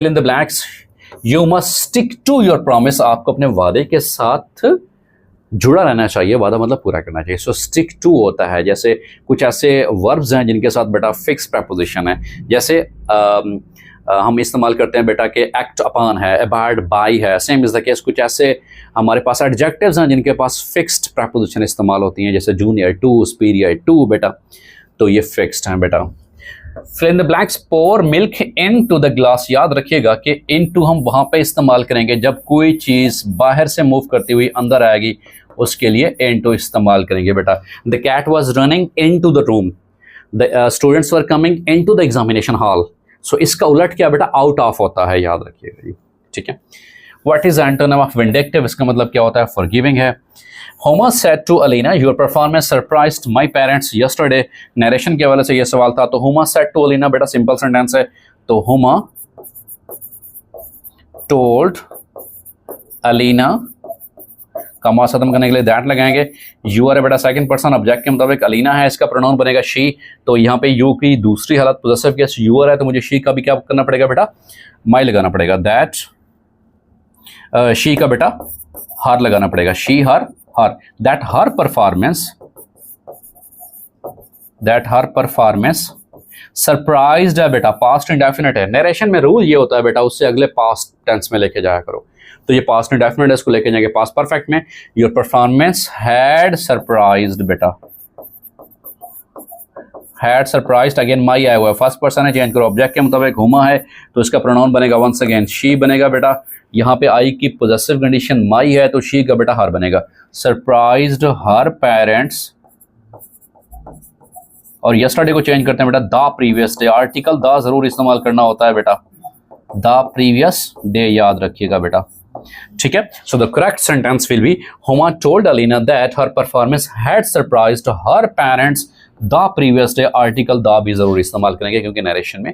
In the blanks, you must stick to your promise, आपको अपने वादे के साथ जुड़ा रहना चाहिए, वादा मतलब पूरा करना चाहिए। सो स्टिक टू होता है, जैसे कुछ ऐसे वर्ब्स हैं जिनके साथ बेटा फिक्स प्रपोजिशन है, जैसे हम इस्तेमाल करते हैं बेटा के एक्ट अपॉन है, अबाइड बाय है, सेम इज द केस। कुछ ऐसे हमारे पास एडजेक्टिव्स हैं जिनके पास फिक्स्ड प्रपोजिशन इस्तेमाल होती हैं, जैसे जूनियर टू, सुपीरियर टू बेटा, तो ये फिक्स्ड हैं बेटा। Fill in the blanks, pour milk into the glass, याद रखिएगा कि इन टू हम वहां पे इस्तेमाल करेंगे जब कोई चीज बाहर से मूव करती हुई अंदर आएगी, उसके लिए इन टू इस्तेमाल करेंगे बेटा। The cat was running into the room, the students were coming into the examination hall. So इसका उलट क्या बेटा, आउट ऑफ होता है, याद रखिएगा, ठीक है। What is antonym of vindictive, इसका मतलब क्या होता है, फॉरगिविंग है। Homer said to Alina, your performance surprised my parents yesterday, narration के हवाले से ये सवाल था, तो होमर सेड टू अलीना बेटा सिंपल सेंटेंस है, तो होमर टोल्ड अलीना, कमा खत्म करने के लिए दैट लगाएंगे। यू आर बेटा सेकंड पर्सन, ऑब्जेक्ट के मुताबिक अलीना है, इसका प्रोनाउन बनेगा शी, तो यहाँ पे यू की दूसरी हालत पोजेसिव केस यू आर है, तो मुझे शी का भी क्या करना पड़ेगा बेटा, माई लगाना पड़ेगा। दैट शी का बेटा हर लगाना पड़ेगा, she her her. That her performance surprised है बेटा, पास्ट इंडेफिनिट है। नरेशन में रूल ये होता है बेटा, उससे अगले पास्ट टेंस में लेके जाया करो, तो ये पास्ट इंडेफिनिट है, इसको लेके जाएंगे पास्ट परफेक्ट में। योर परफॉर्मेंस हैड सरप्राइज्ड बेटा, हैड सरप्राइज्ड, अगेन माई आया हुआ है, फर्स्ट पर्सन है, चेंज करो, ऑब्जेक्ट के मुताबिक हुमा है, तो इसका प्रोनाउन बनेगा वंस अगेन शी बनेगा बेटा। यहाँ पे आई की पोजेसिव कंडीशन माई है, तो शी का बेटा हर बनेगा। सरप्राइज्ड हर पेरेंट्स, और यस्टरडे को चेंज करते हैं बेटा the previous day, article the जरूर इस्तेमाल करना होता है बेटा, द प्रीवियस डे, याद रखिएगा बेटा, ठीक है। So the correct sentence will be, Huma told Alina that her performance had surprised her parents the previous day, article the भी जरूर इस्तेमाल करेंगे क्योंकि नरेशन में